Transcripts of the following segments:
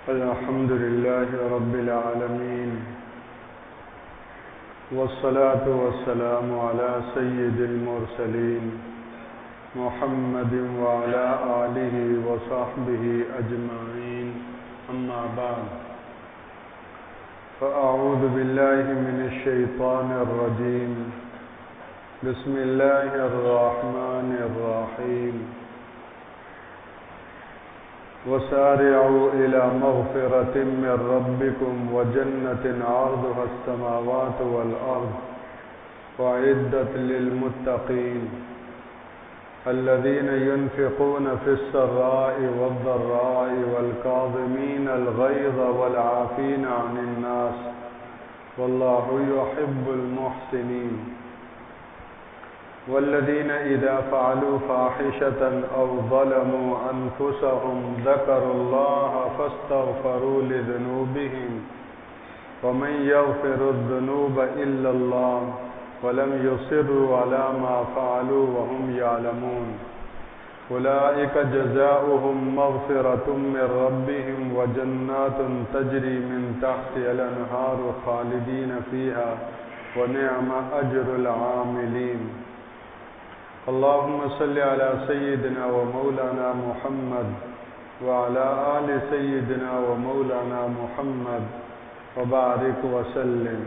الحمد لله رب العالمين، والصلاة والسلام على سيد المرسلين محمد وعلى آله وصحبه أجمعين. أما بعد، فأعوذ بالله من الشيطان الرجيم. بسم الله الرحمن الرحيم. وسارعوا إلى مغفرة من ربكم وجنة عرضها السماوات والأرض وأعدت للمتقين الذين ينفقون في السراء والضراء والكاظمين الغيظ والعافين عن الناس والله يحب المحسنين. والذين إذا فعلوا فاحشة أو ظلموا أنفسهم ذكروا الله فاستغفروا لذنوبهم ومن يغفر الذنوب إلا الله ولم يصروا على ما فعلوا وهم يعلمون. أولئك جزاؤهم مغفرة من ربهم وجنات تجري من تحتها الأنهار خالدين فيها ونعم أجر العاملين. اللهم صل على سيدنا ومولانا محمد وعلى آل سيدنا ومولانا محمد وبارك وسلم.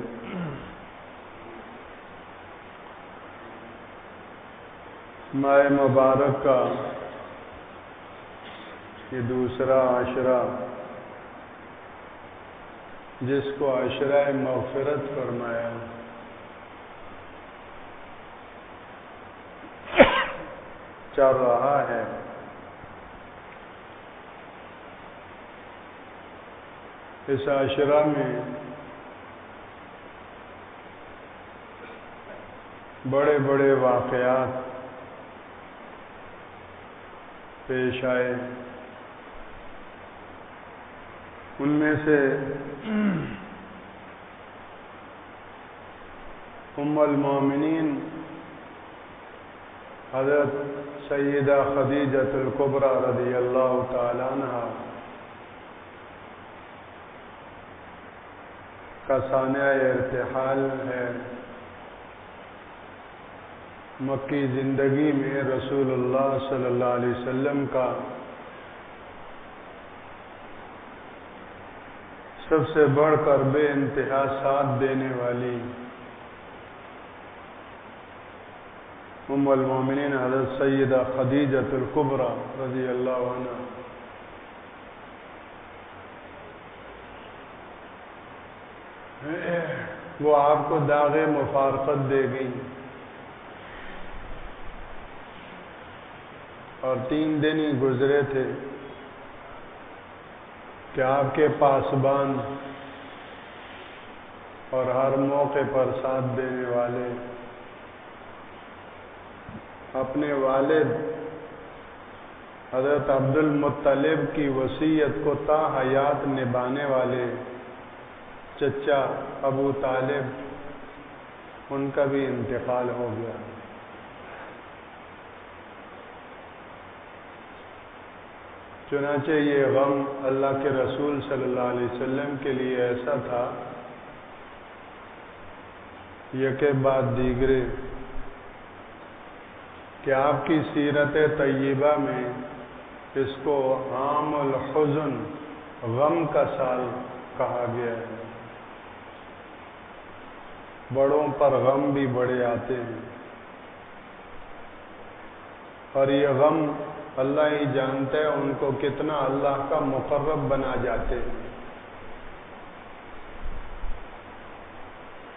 ماہ مبارک کا یہ دوسرا عشرہ، جس کو عشرہ مغفرت فرمایا، چل رہا ہے۔ اس عشرہ میں بڑے بڑے واقعات پیش آئے۔ ان میں سے ام المومنین حضرت سیدہ خدیجۃ الکبریٰ رضی اللہ تعالی عنہا کا سانحہ ارتحال ہے۔ مکی زندگی میں رسول اللہ صلی اللہ علیہ وسلم کا سب سے بڑھ کر بے انتہا ساتھ دینے والی ام المومنین حضرت سیدہ خدیجۃ الکبریٰ رضی اللہ عنہ وہ آپ کو داغ مفارقت دے گئی، اور 3 دن ہی گزرے تھے کہ آپ کے پاسبان اور ہر موقع پر ساتھ دینے والے، اپنے والد حضرت عبد المطلب کی وصیت کو تا حیات نبھانے والے چچا ابو طالب، ان کا بھی انتقال ہو گیا۔ چنانچہ یہ غم اللہ کے رسول صلی اللہ علیہ وسلم کے لیے ایسا تھا، یکے بعد دیگرے، کہ آپ کی سیرت طیبہ میں اس کو عام الحزن، غم کا سال کہا گیا ہے۔ بڑوں پر غم بھی بڑے آتے ہیں، اور یہ غم اللہ ہی جانتا ہے ان کو کتنا اللہ کا مقرب بنا جاتے ہیں۔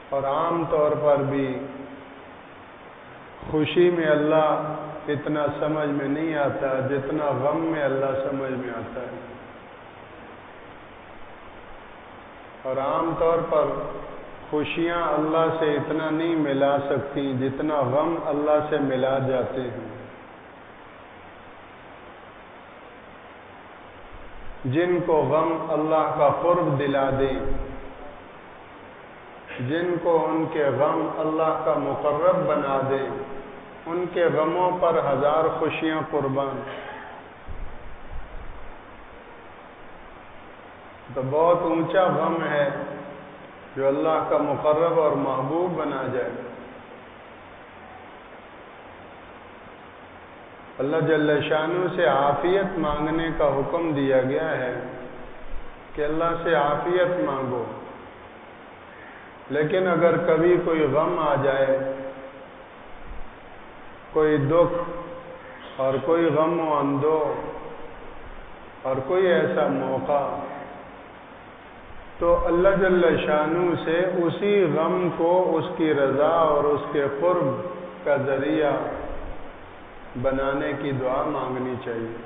اور عام طور پر بھی خوشی میں اللہ اتنا سمجھ میں نہیں آتا جتنا غم میں اللہ سمجھ میں آتا ہے، اور عام طور پر خوشیاں اللہ سے اتنا نہیں ملا سکتی جتنا غم اللہ سے ملا جاتے ہیں۔ جن کو غم اللہ کا قرب دلا دے، جن کو ان کے غم اللہ کا مقرب بنا دے، ان کے غموں پر 1000 خوشیاں قربان۔ تو بہت اونچا غم ہے جو اللہ کا مقرب اور محبوب بنا جائے۔ اللہ جل شانہ سے عافیت مانگنے کا حکم دیا گیا ہے کہ اللہ سے عافیت مانگو، لیکن اگر کبھی کوئی غم آ جائے، کوئی دکھ اور کوئی غم و اندوہ اور کوئی ایسا موقع، تو اللہ جل شانہ سے اسی غم کو اس کی رضا اور اس کے قرب کا ذریعہ بنانے کی دعا مانگنی چاہیے۔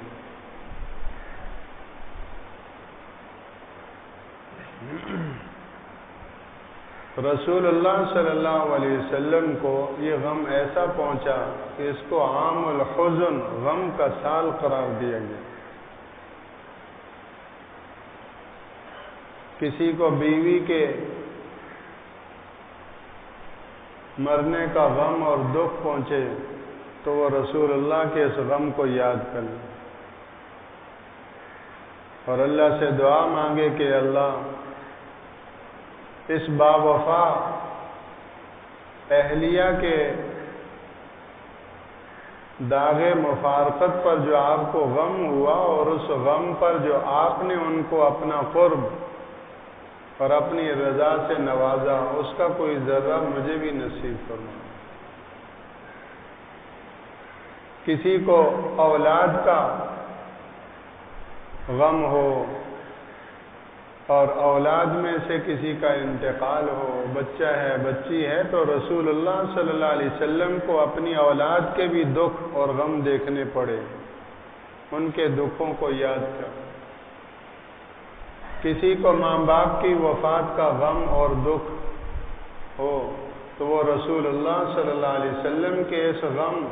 رسول اللہ صلی اللہ علیہ وسلم کو یہ غم ایسا پہنچا کہ اس کو عام الحزن، غم کا سال قرار دیا گیا۔ کسی کو بیوی کے مرنے کا غم اور دکھ پہنچے تو وہ رسول اللہ کے اس غم کو یاد کر لے اور اللہ سے دعا مانگے کہ اللہ اس باوفا اہلیہ کے داغ مفارقت پر جو آپ کو غم ہوا اور اس غم پر جو آپ نے ان کو اپنا قرب اور اپنی رضا سے نوازا، اس کا کوئی ذرہ مجھے بھی نصیب فرما۔ کسی کو اولاد کا غم ہو اور اولاد میں سے کسی کا انتقال ہو، بچہ ہے بچی ہے، تو رسول اللہ صلی اللہ علیہ وسلم کو اپنی اولاد کے بھی دکھ اور غم دیکھنے پڑے، ان کے دکھوں کو یاد کر۔ کسی کو ماں باپ کی وفات کا غم اور دکھ ہو تو وہ رسول اللہ صلی اللہ علیہ وسلم کے اس غم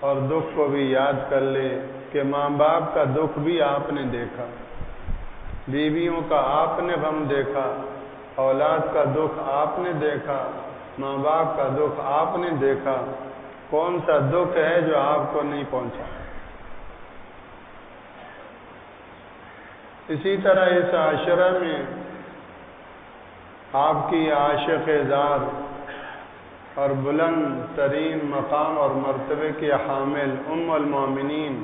اور دکھ کو بھی یاد کر لے کہ ماں باپ کا دکھ بھی آپ نے دیکھا، بیویوں کا آپ نے غم دیکھا، اولاد کا دکھ آپ نے دیکھا، ماں باپ کا دکھ آپ نے دیکھا، کون سا دکھ ہے جو آپ کو نہیں پہنچا؟ اسی طرح اس عاشرہ میں آپ کی عاشق زار اور بلند ترین مقام اور مرتبے کی حامل ام المومنین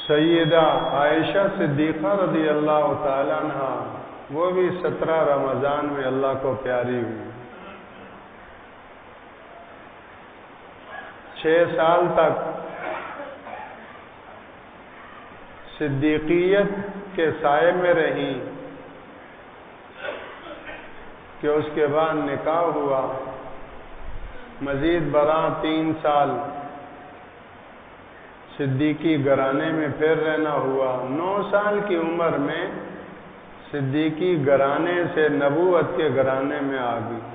سیدہ عائشہ صدیقہ رضی اللہ تعالی عنہ، وہ بھی 17 رمضان میں اللہ کو پیاری ہوئی۔ 6 سال تک صدیقیت کے سائے میں رہی کہ اس کے بعد نکاح ہوا، مزید برآں 3 سال صدیقی گھرانے میں پھر رہنا ہوا۔ 9 سال کی عمر میں صدیقی گھرانے سے نبوت کے گھرانے میں آ گئی۔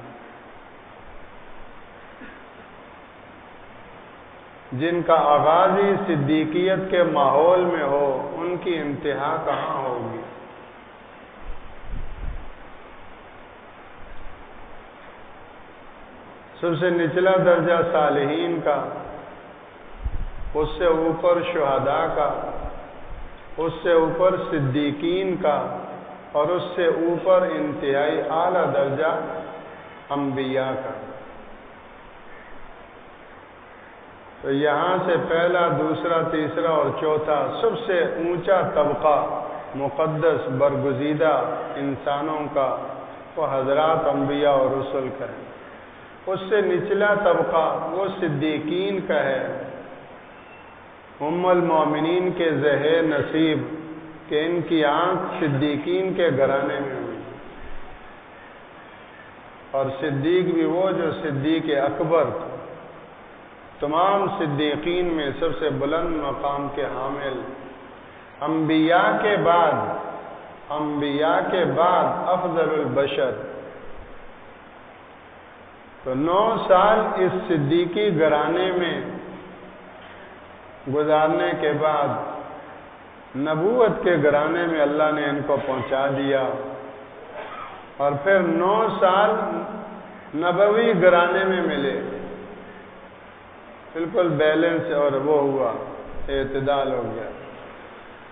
جن کا آغاز ہی صدیقیت کے ماحول میں ہو، ان کی انتہا کہاں ہوگی؟ سب سے نچلا درجہ صالحین کا، اس سے اوپر شہداء کا، اس سے اوپر صدیقین کا، اور اس سے اوپر انتہائی اعلیٰ درجہ انبیاء کا۔ تو یہاں سے پہلا، دوسرا، تیسرا اور چوتھا سب سے اونچا طبقہ مقدس برگزیدہ انسانوں کا وہ حضرات انبیاء اور رسل کا ہے۔ اس سے نچلا طبقہ وہ صدیقین کا ہے، ام المومنین کے ذہن نصیب کہ ان کی آنکھ صدیقین کے گھرانے میں ہوئی، اور صدیق بھی وہ جو صدیق اکبر، تمام صدیقین میں سب سے بلند مقام کے حامل، انبیاء کے بعد افضل البشر۔ تو 9 سال اس صدیقی گھرانے میں گزارنے کے بعد نبوت کے گھرانے میں اللہ نے ان کو پہنچا دیا، اور پھر 9 سال نبوی گھرانے میں ملے، بالکل بیلنس اور وہ ہوا، اعتدال ہو گیا۔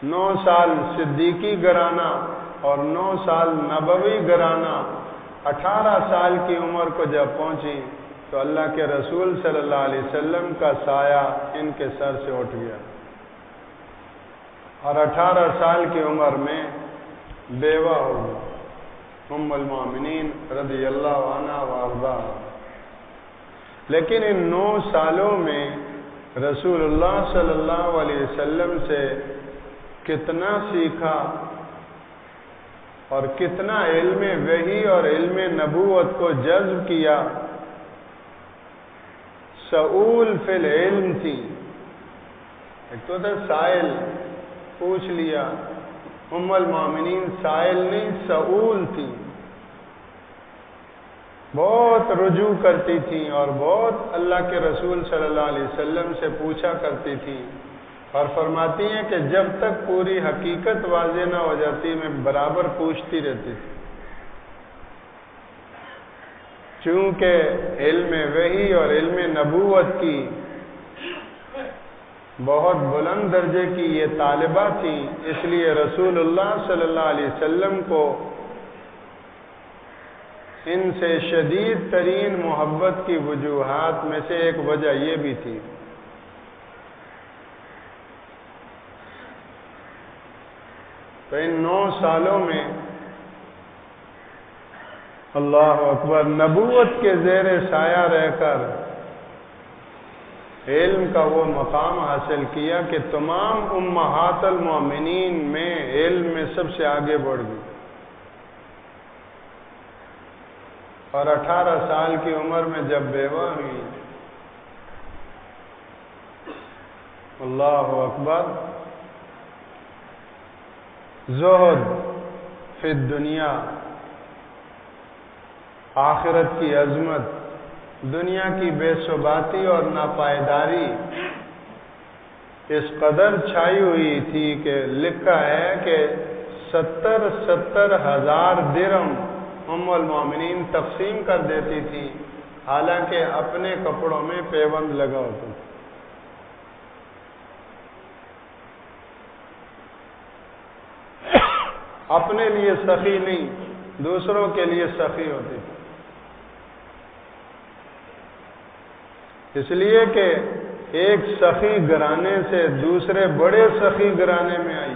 9 سال صدیقی گھرانہ اور 9 سال نبوی گھرانہ 18 سال کی عمر کو جب پہنچی تو اللہ کے رسول صلی اللہ علیہ وسلم کا سایہ ان کے سر سے اٹھ گیا، اور 18 سال کی عمر میں بیوہ ہو گئی ام المومنین رضی اللہ عنہ وارضاہا۔ لیکن ان 9 سالوں میں رسول اللہ صلی اللہ علیہ وسلم سے کتنا سیکھا اور کتنا علم وحی اور علم نبوت کو جذب کیا۔ سؤول فی العلم تھی، ایک تو تھا سائل، پوچھ لیا، ام المومنین سائل نہیں سؤول تھی، بہت رجوع کرتی تھیں اور بہت اللہ کے رسول صلی اللہ علیہ وسلم سے پوچھا کرتی تھیں، اور فرماتی ہیں کہ جب تک پوری حقیقت واضح نہ ہو جاتی میں برابر پوچھتی رہتی تھی، چونکہ علم وحی اور علم نبوت کی بہت بلند درجے کی یہ طالبہ تھیں، اس لیے رسول اللہ صلی اللہ علیہ وسلم کو ان سے شدید ترین محبت کی وجوہات میں سے ایک وجہ یہ بھی تھی۔ تو ان 9 سالوں میں اللہ اکبر نبوت کے زیر سایہ رہ کر علم کا وہ مقام حاصل کیا کہ تمام امہات المومنین میں علم میں سب سے آگے بڑھ گئی، اور 18 سال کی عمر میں جب بیوہ ہوئی، اللہ اکبر، زہد فی الدنیا، آخرت کی عظمت، دنیا کی بے ثباتی اور ناپائیداری اس قدر چھائی ہوئی تھی کہ لکھا ہے کہ 70 ہزار درہم ام المومنین تقسیم کر دیتی تھی، حالانکہ اپنے کپڑوں میں پیوند لگا ہوتا تھا۔ اپنے لیے سخی نہیں، دوسروں کے لیے سخی ہوتی تھی، اس لیے کہ ایک سخی گھرانے سے دوسرے بڑے سخی گھرانے میں آئی،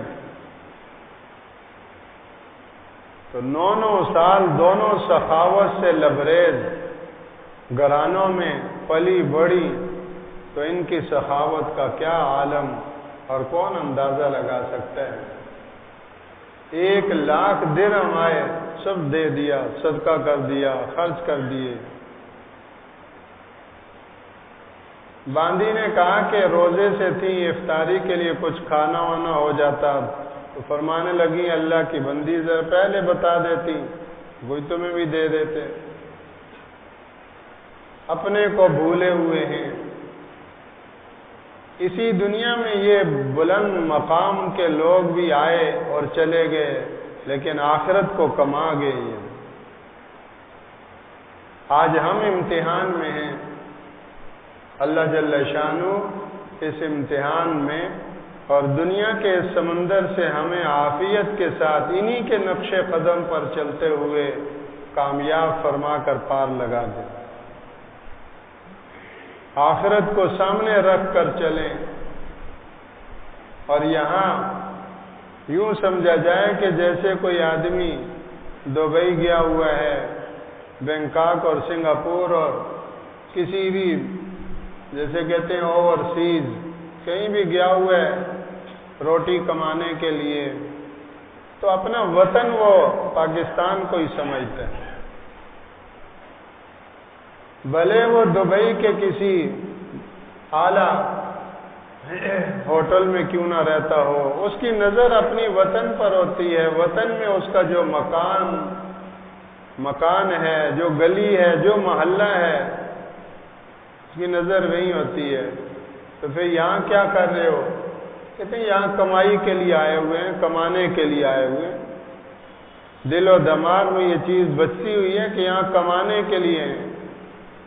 تو 9 سال دونوں سخاوت سے لبریز گھرانوں میں پلی بڑی، تو ان کی سخاوت کا کیا عالم اور کون اندازہ لگا سکتا ہے۔ 1 لاکھ درہم آئے، سب دے دیا، صدقہ کر دیا، خرچ کر دیے۔ باندی نے کہا کہ روزے سے تھی، افطاری کے لیے کچھ کھانا وانا ہو جاتا، تو فرمانے لگی اللہ کی بندی ذرا پہلے بتا دیتی، وہی تمہیں بھی دے دیتے، اپنے کو بھولے ہوئے ہیں۔ اسی دنیا میں یہ بلند مقام کے لوگ بھی آئے اور چلے گئے، لیکن آخرت کو کما گئے۔ آج ہم امتحان میں ہیں، اللہ جل شانہ اس امتحان میں اور دنیا کے اس سمندر سے ہمیں عافیت کے ساتھ انہی کے نقش قدم پر چلتے ہوئے کامیاب فرما کر پار لگا دے۔ آخرت کو سامنے رکھ کر چلیں، اور یہاں یوں سمجھا جائے کہ جیسے کوئی آدمی دبئی گیا ہوا ہے، بینکاک اور سنگاپور اور کسی بھی جیسے کہتے ہیں اوورسیز کہیں بھی گیا ہوا ہے روٹی کمانے کے لیے، تو اپنا وطن وہ پاکستان کو ہی سمجھتا ہے، بھلے وہ دبئی کے کسی اعلیٰ ہوٹل میں کیوں نہ رہتا ہو، اس کی نظر اپنی وطن پر ہوتی ہے، وطن میں اس کا جو مکان ہے، جو گلی ہے، جو محلہ ہے، اس کی نظر وہی ہوتی ہے۔ تو پھر یہاں کیا کر رہے ہو؟ کہتے ہیں یہاں کمائی کے لیے آئے ہوئے ہیں، کمانے کے لیے آئے ہوئے ہیں۔ دل و دماغ میں یہ چیز بچی ہوئی ہے کہ یہاں کمانے کے لیے ہیں،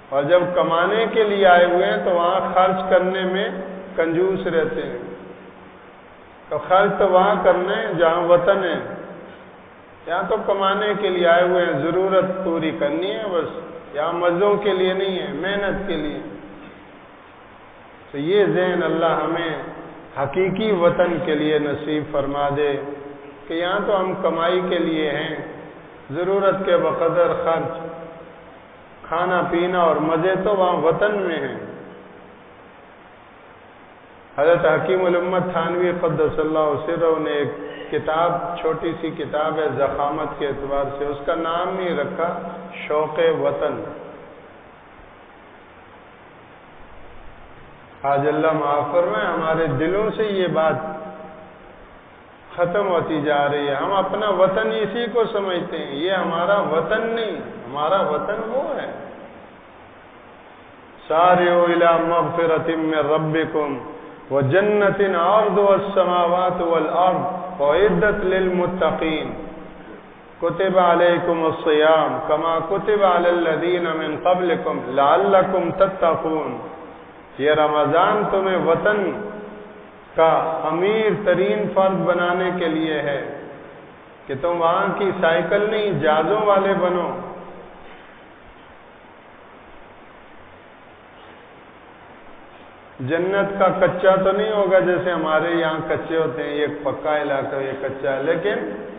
اور جب کمانے کے لیے آئے ہوئے ہیں تو وہاں خرچ کرنے میں کنجوس رہتے ہیں۔ تو خرچ تو وہاں کرنا ہے جہاں وطن ہے، یہاں تو کمانے کے لیے آئے ہوئے ہیں، ضرورت پوری کرنی ہے بس، یہاں مزوں کے لیے نہیں ہے، محنت کے لیے۔ تو یہ ذہن اللہ ہمیں حقیقی وطن کے لیے نصیب فرما دے کہ یہاں تو ہم کمائی کے لیے ہیں، ضرورت کے بقدر خرچ، کھانا پینا اور مزے تو وہاں وطن میں ہیں۔ حضرت حکیم الامت تھانوی قدس اللہ سرہ نے ایک کتاب، چھوٹی سی کتاب ہے ضخامت کے اعتبار سے، اس کا نام ہی رکھا شوق وطن۔ آج اللہ معاف فرمائے ہمارے دلوں سے یہ بات ختم ہوتی جا رہی ہے، ہم اپنا وطن اسی کو سمجھتے ہیں، یہ ہمارا وطن نہیں، ہمارا وطن وہ ہے۔ سارعوا الی مغفرۃ من ربکم وجنۃ عرضها السماوات والارض اعدت للمتقین کتب علیکم الصیام کما کتب علی الذین من قبلکم لعلکم تتقون۔ یہ رمضان تمہیں وطن کا امیر ترین فرد بنانے کے لیے ہے کہ تم وہاں کی سائیکل نہیں جہازوں والے بنو۔ جنت کا کچا تو نہیں ہوگا جیسے ہمارے یہاں کچے ہوتے ہیں، یہ پکا علاقہ یہ کچا ہے، لیکن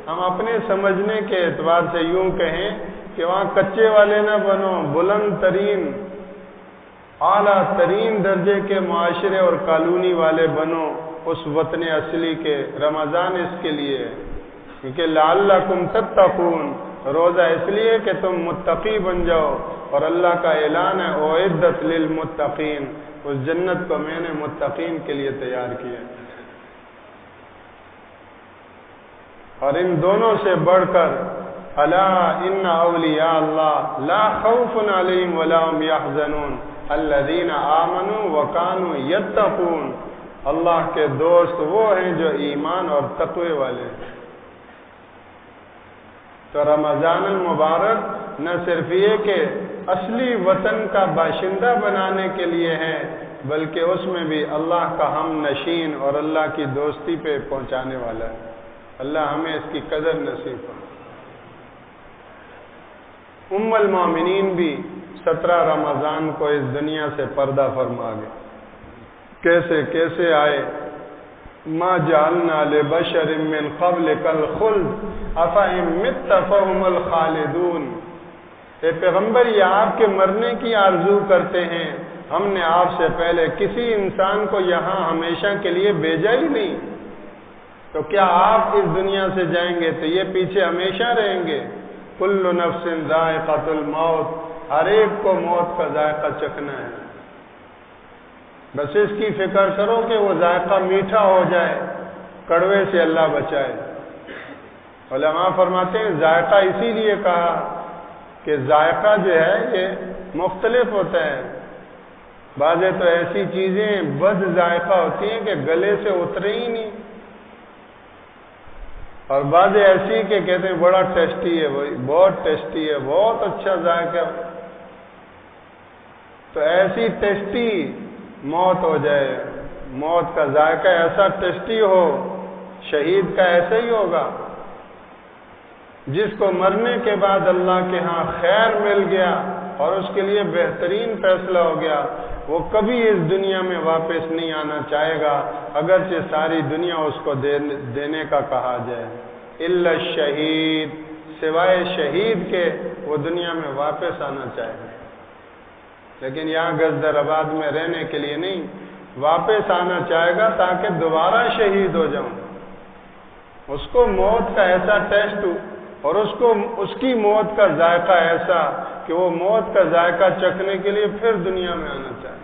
ہم اپنے سمجھنے کے اعتبار سے یوں کہیں کہ وہاں کچے والے نہ بنو، بلند ترین اعلیٰ ترین درجے کے معاشرے اور کالونی والے بنو، اس وطن اصلی کے۔ رمضان اس کے لیے ہے کیونکہ لعلکم تتقون، روزہ اس لیے کہ تم متقی بن جاؤ، اور اللہ کا اعلان ہے اعدت للمتقین، اس جنت کو میں نے متقین کے لیے تیار کیا۔ اور ان دونوں سے بڑھ کر الا ان اولیاء اللہ لا خوف علیہم ولا هم يحزنون الذین آمنوا وکانوا یتقون، اللہ کے دوست وہ ہیں جو ایمان اور تقوی والے ہیں۔ تو رمضان المبارک نہ صرف یہ کہ اصلی وطن کا باشندہ بنانے کے لیے ہے، بلکہ اس میں بھی اللہ کا ہم نشین اور اللہ کی دوستی پہ پہنچانے والا ہے۔ اللہ ہمیں اس کی قدر نصیب فرمائے۔ ام المومنین بھی 17 رمضان کو اس دنیا سے پردہ فرما گئے۔ کیسے کیسے آئے؟ ما جعلنا لبشر من قبلک الخلد افإن مت فهم الخالدون۔ اے پیغمبر، یہ آپ کے مرنے کی آرزو کرتے ہیں، ہم نے آپ سے پہلے کسی انسان کو یہاں ہمیشہ کے لیے بھیجا ہی نہیں، تو کیا آپ اس دنیا سے جائیں گے تو یہ پیچھے ہمیشہ رہیں گے؟ کل نفس ذائقۃ الموت، ہر ایک کو موت کا ذائقہ چکھنا ہے، بس اس کی فکر کرو کہ وہ ذائقہ میٹھا ہو جائے، کڑوے سے اللہ بچائے۔ علماء فرماتے ہیں ذائقہ اسی لیے کہا کہ ذائقہ جو ہے یہ مختلف ہوتا ہے، بعضیں تو ایسی چیزیں بد ذائقہ ہوتی ہیں کہ گلے سے اترے ہی نہیں، اور بعضیں ایسی کہ کہتے ہیں بڑا ٹیسٹی ہے، بہت ٹیسٹی ہے، بہت اچھا ذائقہ۔ تو ایسی ٹیسٹی موت ہو جائے، موت کا ذائقہ ایسا ٹیسٹی ہو، شہید کا ایسا ہی ہوگا جس کو مرنے کے بعد اللہ کے ہاں خیر مل گیا اور اس کے لیے بہترین فیصلہ ہو گیا، وہ کبھی اس دنیا میں واپس نہیں آنا چاہے گا، اگرچہ ساری دنیا اس کو دینے کا کہا جائے۔ الا الشہید، سوائے شہید کے وہ دنیا میں واپس آنا چاہے گا، لیکن یہاں گزدر آباد میں رہنے کے لیے نہیں، واپس آنا چاہے گا تاکہ دوبارہ شہید ہو جاؤں۔ اس کو موت کا ایسا ٹیسٹ اور اس کی موت کا ذائقہ ایسا کہ وہ موت کا ذائقہ چکھنے کے لیے پھر دنیا میں آنا چاہے،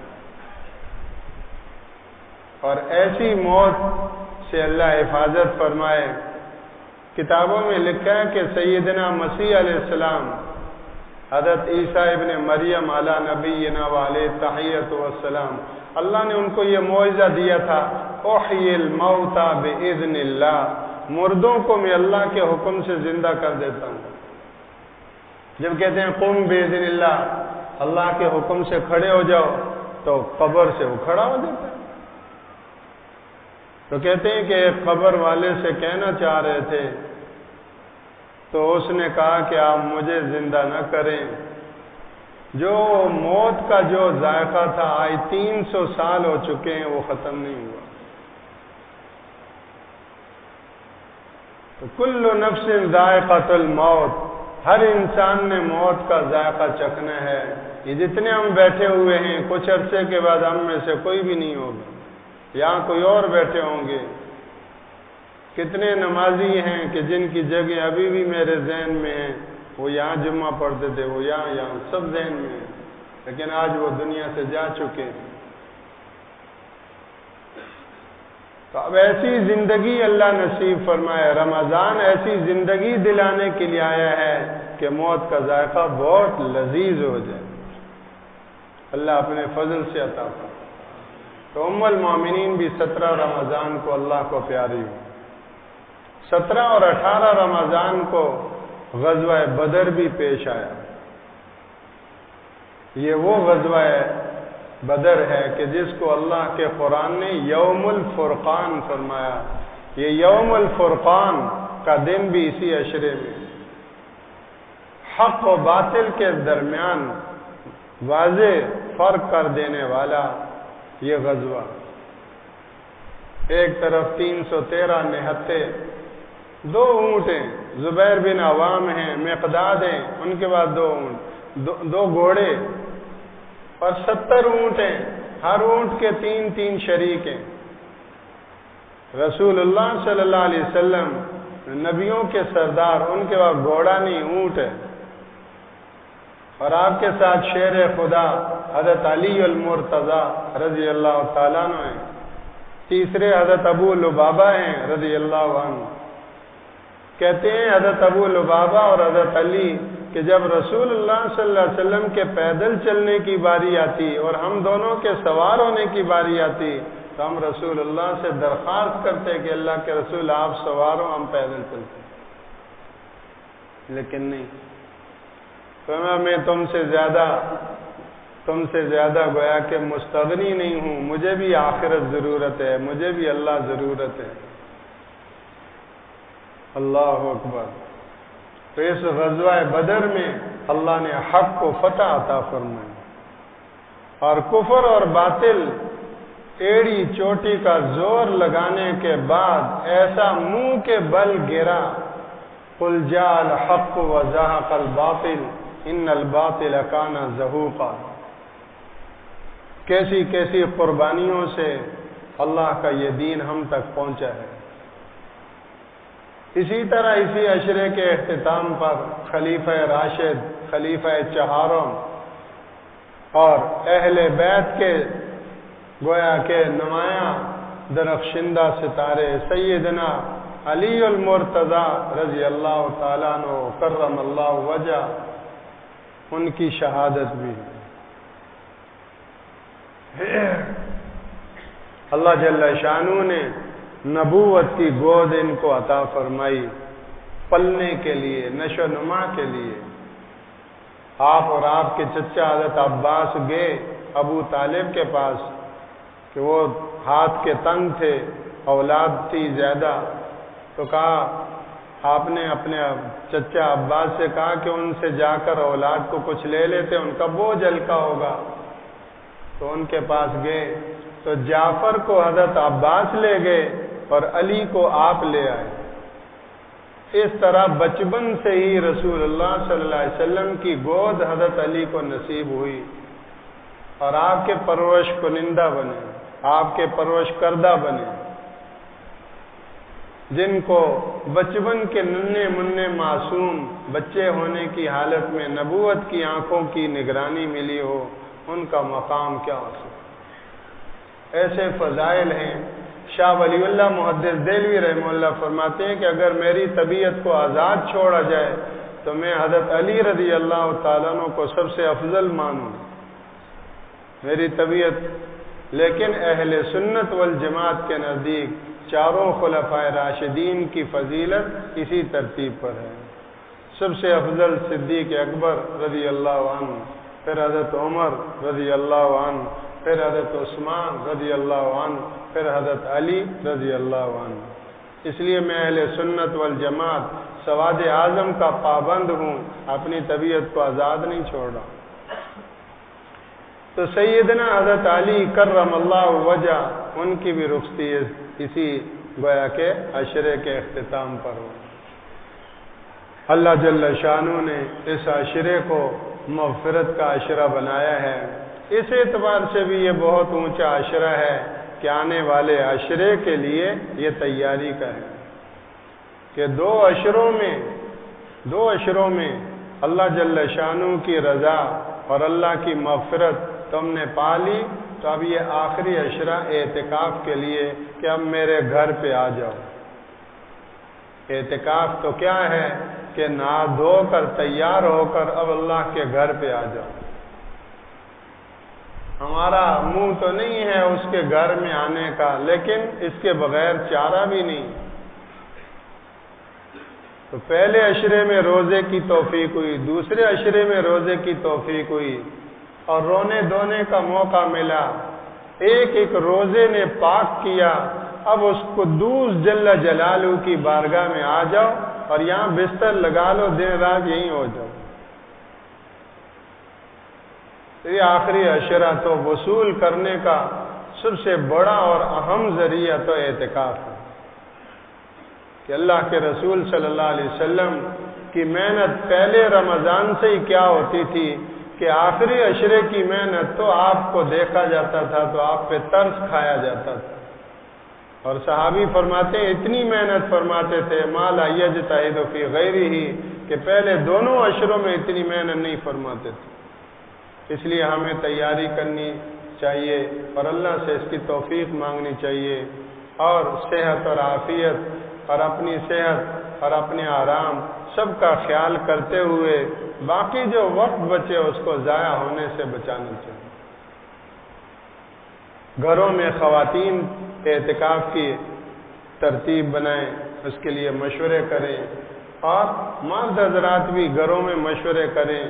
اور ایسی موت سے اللہ حفاظت فرمائے۔ کتابوں میں لکھا ہے کہ سیدنا مسیح علیہ السلام، حضرت عیسیٰ ابن مریم علی نبینا وعلیہ تحیۃ والسلام، اللہ نے ان کو یہ معجزہ دیا تھا، احیی الموتى باذن اللہ، مردوں کو میں اللہ کے حکم سے زندہ کر دیتا ہوں۔ جب کہتے ہیں قم باذن اللہ، اللہ کے حکم سے کھڑے ہو جاؤ، تو قبر سے وہ کھڑا ہو جاتا ہے۔ تو کہتے ہیں کہ ایک قبر والے سے کہنا چاہ رہے تھے، تو اس نے کہا کہ آپ مجھے زندہ نہ کریں، جو موت کا جو ذائقہ تھا آج 300 سال ہو چکے ہیں وہ ختم نہیں ہوا۔ تو کل نفس ذائقۃ الموت، ہر انسان نے موت کا ذائقہ چکھنا ہے۔ یہ جتنے ہم بیٹھے ہوئے ہیں کچھ عرصے کے بعد ہم میں سے کوئی بھی نہیں ہوگا، یہاں کوئی اور بیٹھے ہوں گے۔ کتنے نمازی ہیں کہ جن کی جگہ ابھی بھی میرے ذہن میں ہیں، وہ یہاں جمعہ پڑھتے تھے، وہ یہاں سب ذہن میں ہیں، لیکن آج وہ دنیا سے جا چکے۔ تو اب ایسی زندگی اللہ نصیب فرمائے۔ رمضان ایسی زندگی دلانے کے لیے آیا ہے کہ موت کا ذائقہ بہت لذیذ ہو جائے، اللہ اپنے فضل سے عطا فرمائے۔ تو ام المومنین بھی 17 رمضان کو اللہ کو پیاری ہوئی۔ 17 اور 18 رمضان کو غزوہ بدر بھی پیش آیا۔ یہ وہ غزوہ بدر ہے کہ جس کو اللہ کے قرآن نے یوم الفرقان فرمایا۔ یہ یوم الفرقان کا دن بھی اسی عشرے میں، حق و باطل کے درمیان واضح فرق کر دینے والا یہ غزوہ۔ ایک طرف 313 نہتے، 2 اونٹ ہیں، زبیر بن عوام ہیں، مقداد ہیں، ان کے بعد 2 اونٹ، 2 گھوڑے اور 70 اونٹ ہیں، ہر اونٹ کے 3 شریک ہیں۔ رسول اللہ صلی اللہ علیہ وسلم نبیوں کے سردار، ان کے بعد گھوڑا نہیں اونٹ ہے، اور آپ کے ساتھ شیر خدا حضرت علی المرتضیٰ رضی اللہ تعالیٰ عنہ ہیں، تیسرے حضرت ابو لبابہ ہیں رضی اللہ عنہ۔ کہتے ہیں حضرت ابو لبابہ اور حضرت علی کہ جب رسول اللہ صلی اللہ علیہ وسلم کے پیدل چلنے کی باری آتی اور ہم دونوں کے سوار ہونے کی باری آتی تو ہم رسول اللہ سے درخواست کرتے کہ اللہ کے رسول آپ سوار ہو، ہم پیدل چلتے، لیکن نہیں۔ میں تم سے زیادہ گویا کہ مستغنی نہیں ہوں، مجھے بھی آخرت ضرورت ہے، مجھے بھی اللہ ضرورت ہے۔ اللہ اکبر۔ تو اس غزوہ بدر میں اللہ نے حق کو فتح عطا فرمائی، اور کفر اور باطل ایڑی چوٹی کا زور لگانے کے بعد ایسا منہ کے بل گرا، قل جاء الحق وزهق الباطل ان الباطل کان زہوقا۔ کیسی کیسی قربانیوں سے اللہ کا یہ دین ہم تک پہنچا ہے۔ اسی طرح اسی عشرے کے اختتام پر خلیفہ راشد، خلیفہ چہارم اور اہل بیت کے گویا کے نمایاں درخشندہ ستارے سیدنا علی المرتضیٰ رضی اللہ تعالیٰ عنہ کرم اللہ وجہ، ان کی شہادت بھی۔ اللہ جل شانہ نے نبوت کی گود ان کو عطا فرمائی، پلنے کے لیے، نشو نما کے لیے۔ آپ اور آپ کے چچا حضرت عباس گئے ابو طالب کے پاس کہ وہ ہاتھ کے تنگ تھے، اولاد تھی زیادہ، تو کہا آپ نے اپنے چچا عباس سے کہا کہ ان سے جا کر اولاد کو کچھ لے لیتے، ان کا بوجھ ہلکا ہوگا۔ تو ان کے پاس گئے تو جعفر کو حضرت عباس لے گئے اور علی کو آپ لے آئے۔ اس طرح بچپن سے ہی رسول اللہ صلی اللہ علیہ وسلم کی گود حضرت علی کو نصیب ہوئی، اور آپ کے پرورش کنندہ بنے، آپ کے پرورش کردہ بنے، جن کو بچپن کے ننھے منھے معصوم بچے ہونے کی حالت میں نبوت کی آنکھوں کی نگرانی ملی ہو، ان کا مقام کیا ہو سکتا۔ ایسے فضائل ہیں۔ شاہ ولی اللہ محدث دہلوی رحمہ اللہ فرماتے ہیں کہ اگر میری طبیعت کو آزاد چھوڑا جائے تو میں حضرت علی رضی اللہ تعالیٰ عنہ کو سب سے افضل مانوں میری طبیعت، لیکن اہل سنت والجماعت کے نزدیک چاروں خلفائے راشدین کی فضیلت اسی ترتیب پر ہے۔ سب سے افضل صدیق اکبر رضی اللہ عنہ، پھر حضرت عمر رضی اللہ عنہ، پھر حضرت عثمان رضی اللہ عنہ، پھر حضرت علی رضی اللہ عنہ۔ اس لیے میں اہل سنت والجماعت سواد اعظم کا پابند ہوں، اپنی طبیعت کو آزاد نہیں چھوڑ رہا۔ تو سیدنا حضرت علی کرم اللہ وجہ، ان کی بھی رخصتی اسی گویا کے عشرے کے اختتام پر ہو۔ اللہ جل شانہ نے اس عشرے کو مغفرت کا عشرہ بنایا ہے۔ اس اعتبار سے بھی یہ بہت اونچا عشرہ ہے کہ آنے والے عشرے کے لیے یہ تیاری کا ہے کہ دو عشروں میں اللہ جل شانہ کی رضا اور اللہ کی مغفرت تم نے پا لی، تو اب یہ آخری عشرہ اعتکاف کے لیے کہ اب میرے گھر پہ آ جاؤ۔ اعتکاف تو کیا ہے کہ نہا دھو کر تیار ہو کر اب اللہ کے گھر پہ آ جاؤ۔ ہمارا منہ تو نہیں ہے اس کے گھر میں آنے کا، لیکن اس کے بغیر چارہ بھی نہیں۔ تو پہلے عشرے میں روزے کی توفیق ہوئی، دوسرے عشرے میں روزے کی توفیق ہوئی، اور رونے دھونے کا موقع ملا، ایک ایک روزے نے پاک کیا۔ اب اس قدوس جل جلالہ کی بارگاہ میں آ جاؤ اور یہاں بستر لگا لو، دن رات یہیں ہو جاؤ۔ یہ آخری عشرہ تو وصول کرنے کا سب سے بڑا اور اہم ذریعہ تو اعتکاف ہے کہ اللہ کے رسول صلی اللہ علیہ وسلم کی محنت پہلے رمضان سے ہی کیا ہوتی تھی کہ آخری عشرے کی محنت تو آپ کو دیکھا جاتا تھا تو آپ پہ ترس کھایا جاتا تھا، اور صحابی فرماتے ہیں اتنی محنت فرماتے تھے ما لا یجتہد فی غیرہ، کہ پہلے دونوں عشروں میں اتنی محنت نہیں فرماتے تھے۔ اس لیے ہمیں تیاری کرنی چاہیے اور اللہ سے اس کی توفیق مانگنی چاہیے، اور صحت اور عافیت اور اپنی صحت اور اپنے آرام سب کا خیال کرتے ہوئے باقی جو وقت بچے اس کو ضائع ہونے سے بچانا چاہیے۔ گھروں میں خواتین اعتکاف کی ترتیب بنائیں، اس کے لیے مشورے کریں، اور مرد حضرات بھی گھروں میں مشورے کریں،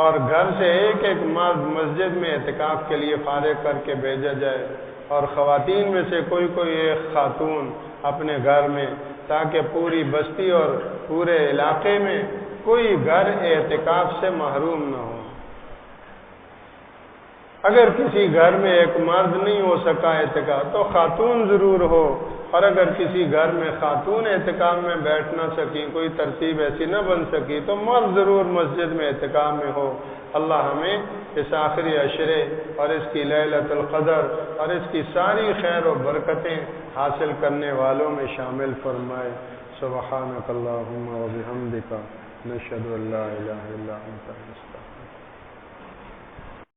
اور گھر سے ایک ایک مرد مسجد میں اعتکاف کے لیے فارغ کر کے بھیجا جائے، اور خواتین میں سے کوئی ایک خاتون اپنے گھر میں، تاکہ پوری بستی اور پورے علاقے میں کوئی گھر اعتکاف سے محروم نہ ہو۔ اگر کسی گھر میں ایک مرد نہیں ہو سکا اعتکاف تو خاتون ضرور ہو، اور اگر کسی گھر میں خاتون اعتکاف میں بیٹھ نہ سکی، کوئی ترتیب ایسی نہ بن سکی، تو مرد ضرور مسجد میں اعتکاف میں ہو۔ اللہ ہمیں اس آخری عشرے اور اس کی لیلۃ القدر اور اس کی ساری خیر و برکتیں حاصل کرنے والوں میں شامل فرمائے۔ سبحانک اللہم و بحمدک، نشہد ان لا الہ الا انت۔